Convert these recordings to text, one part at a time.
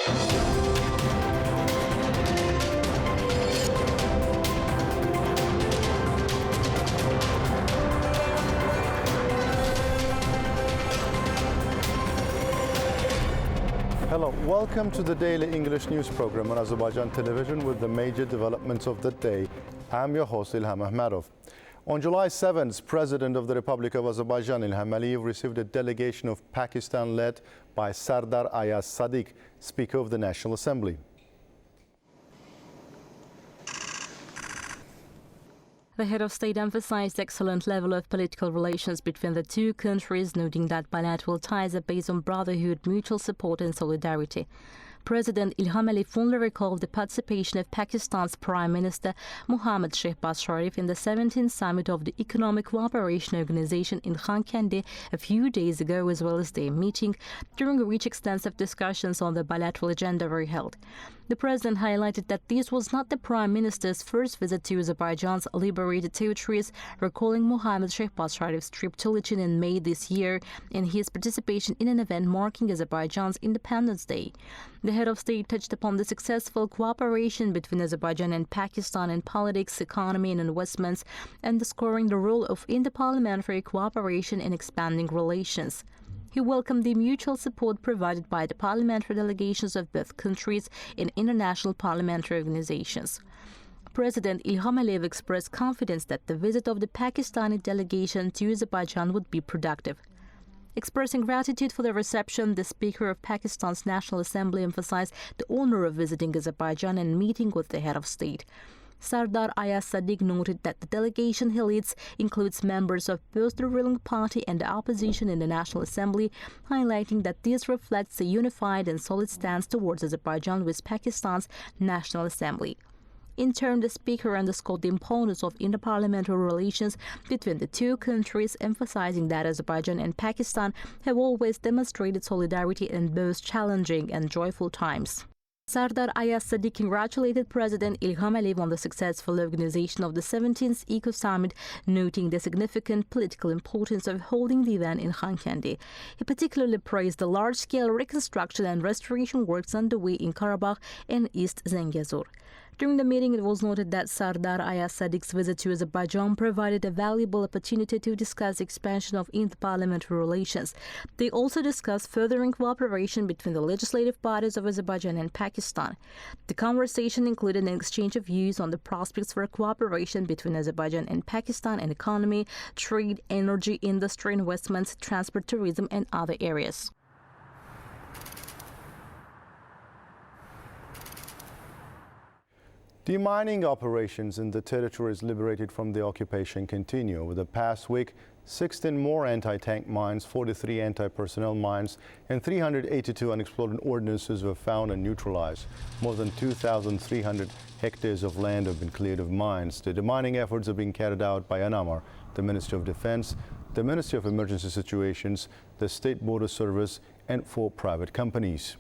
Hello, welcome to the daily English news program on Azərbaycan Television with the major developments of the day. I'm your host, Ilham Məmmədov. On July 7th, President of the Republic of Azerbaijan, Ilham received a delegation of Pakistan led by Sardar Ayaz Sadiq, Speaker of the National Assembly. The head of state emphasized the excellent level of political relations between the two countries, noting that bilateral ties are based on brotherhood, mutual support and solidarity. President Ilham fondly recalled the participation of Pakistan's Prime Minister Mohammad Shehbaz Sharif in the 17th summit of the Economic Cooperation Organization in Khankendi a few days ago, as well as their meeting, during which extensive discussions on the bilateral agenda were held. The president highlighted that this was not the Prime Minister's first visit to Azerbaijan's liberated territories, recalling Mohammad Shehbaz Sharif's trip to Lichin in May this year and his participation in an event marking Azerbaijan's Independence Day. The head of state touched upon the successful cooperation between Azerbaijan and Pakistan in politics, economy and investments, underscoring the role of interparliamentary cooperation in expanding relations. He welcomed the mutual support provided by the parliamentary delegations of both countries in international parliamentary organizations. President Ilham Aliyev expressed confidence that the visit of the Pakistani delegation to Azerbaijan would be productive. Expressing gratitude for the reception, the Speaker of Pakistan's National Assembly emphasized the honor of visiting Azerbaijan and meeting with the head of state. Sardar Ayaz Sadiq noted that the delegation he leads includes members of both the ruling party and the opposition in the National Assembly, highlighting that this reflects a unified and solid stance towards Azerbaijan with Pakistan's National Assembly. In turn, the Speaker underscored the importance of interparliamentary relations between the two countries, emphasizing that Azerbaijan and Pakistan have always demonstrated solidarity in both challenging and joyful times. Sardar Ayaz Sadiq congratulated President Ilham Aliyev on the successful organization of the 17th Eco Summit, noting the significant political importance of holding the event in Khankendi. He particularly praised the large-scale reconstruction and restoration works underway in Karabakh and East Zengezur. During the meeting, it was noted that Sardar Ayaz Sadiq's visit to Azerbaijan provided a valuable opportunity to discuss the expansion of interparliamentary relations. They also discussed furthering cooperation between the legislative bodies of Azerbaijan and Pakistan. The conversation included an exchange of views on the prospects for cooperation between Azerbaijan and Pakistan in economy, trade, energy, industry, investments, transport, tourism, and other areas. Demining operations in the territories liberated from the occupation continue. Over the past week, 16 more anti-tank mines, 43 anti-personnel mines, and 382 unexploded ordnances were found and neutralized. More than 2,300 hectares of land have been cleared of mines. The demining efforts are being carried out by ANAMAR, the Ministry of Defense, the Ministry of Emergency Situations, the State Border Service, and 4 private companies.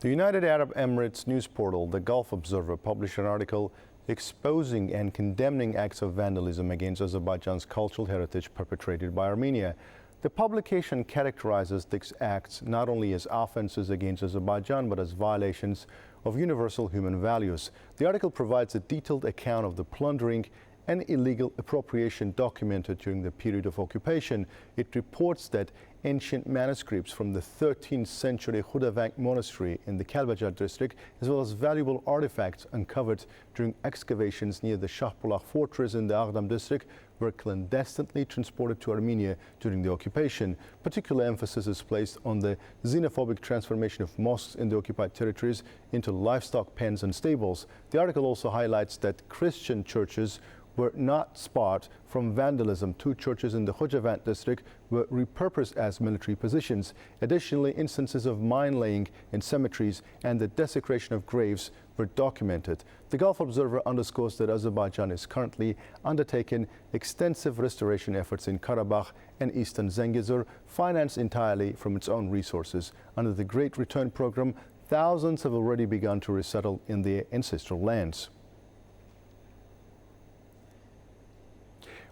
The United Arab Emirates news portal, the Gulf Observer, published an article exposing and condemning acts of vandalism against Azerbaijan's cultural heritage perpetrated by Armenia. The publication characterizes these acts not only as offenses against Azerbaijan, but as violations of universal human values. The article provides a detailed account of the plundering and illegal appropriation documented during the period of occupation. It reports that ancient manuscripts from the 13th century Khudavank monastery in the Kalbajar district, as well as valuable artifacts uncovered during excavations near the Shahbulaq fortress in the Aghdam district, were clandestinely transported to Armenia during the occupation. Particular emphasis is placed on the xenophobic transformation of mosques in the occupied territories into livestock pens and stables. The article also highlights that Christian churches were not spared from vandalism. 2 churches in the Khojavand district were repurposed as military positions. Additionally, instances of mine laying in cemeteries and the desecration of graves were documented. The Gulf Observer underscores that Azerbaijan is currently undertaking extensive restoration efforts in Karabakh and eastern Zengezur, financed entirely from its own resources. Under the Great Return Program, thousands have already begun to resettle in their ancestral lands.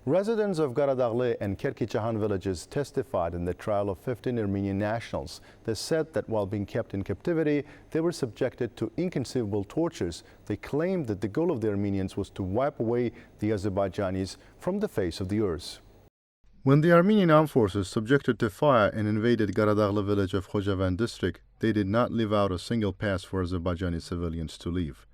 Residents of Qaradağlı and Kerkiçahan villages testified in the trial of 15 Armenian nationals. They said that while being kept in captivity, they were subjected to inconceivable tortures. They claimed that the goal of the Armenians was to wipe away the Azerbaijanis from the face of the earth. When the Armenian armed forces subjected to fire and invaded Qaradağlı village of Khojavend district, they did not leave out a single pass for Azerbaijani civilians to leave.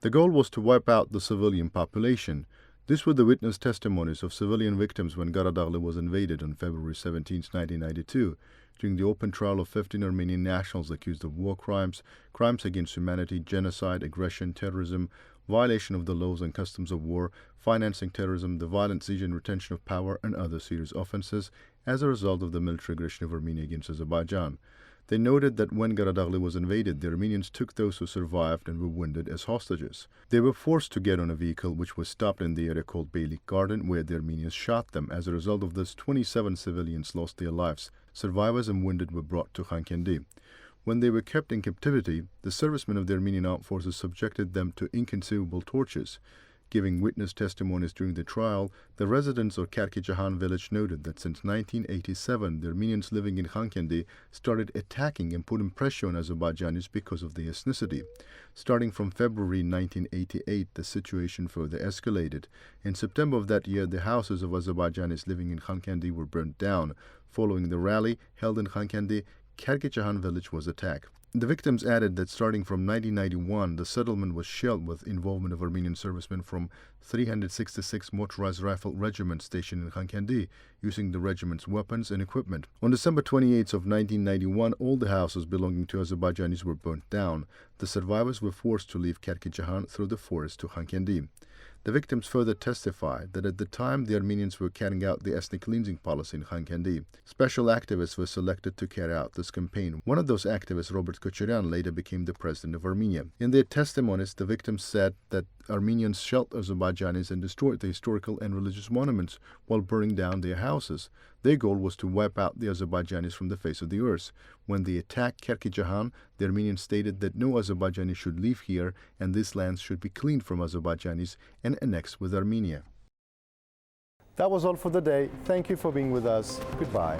The goal was to wipe out the civilian population. These were the witness testimonies of civilian victims when Qaradağlı was invaded on February 17, 1992, during the open trial of 15 Armenian nationals accused of war crimes, crimes against humanity, genocide, aggression, terrorism, violation of the laws and customs of war, financing terrorism, the violent siege and retention of power, and other serious offenses as a result of the military aggression of Armenia against Azerbaijan. They noted that when Qaradağlı was invaded, the Armenians took those who survived and were wounded as hostages. They were forced to get on a vehicle which was stopped in the area called Beylik Garden, where the Armenians shot them. As a result of this, 27 civilians lost their lives. Survivors and wounded were brought to Khankendi. When they were kept in captivity, the servicemen of the Armenian armed forces subjected them to inconceivable tortures. Giving witness testimonies during the trial, the residents of Kerkiçahan village noted that since 1987, the Armenians living in Khankendi started attacking and putting pressure on Azerbaijanis because of their ethnicity. Starting from February 1988, the situation further escalated. In September of that year, the houses of Azerbaijanis living in Khankendi were burnt down. Following the rally held in Khankendi, Kerkiçahan village was attacked. The victims added that starting from 1991, the settlement was shelled with involvement of Armenian servicemen from 366 Motorized Rifle Regiment stationed in Khankendi, using the regiment's weapons and equipment. On December 28 of 1991, all the houses belonging to Azerbaijanis were burnt down. The survivors were forced to leave Kerkiçahan through the forest to Khankendi. The victims further testified that at the time the Armenians were carrying out the ethnic cleansing policy in Khankendi. Special activists were selected to carry out this campaign. One of those activists, Robert Kocheryan, later became the president of Armenia. In their testimonies, the victims said that Armenians shelled Azerbaijanis and destroyed the historical and religious monuments while burning down their houses. Their goal was to wipe out the Azerbaijanis from the face of the earth. When they attacked Kerkiçahan, the Armenians stated that no Azerbaijani should live here and these lands should be cleaned from Azerbaijanis and annexed with Armenia. That was all for the day. Thank you for being with us. Goodbye.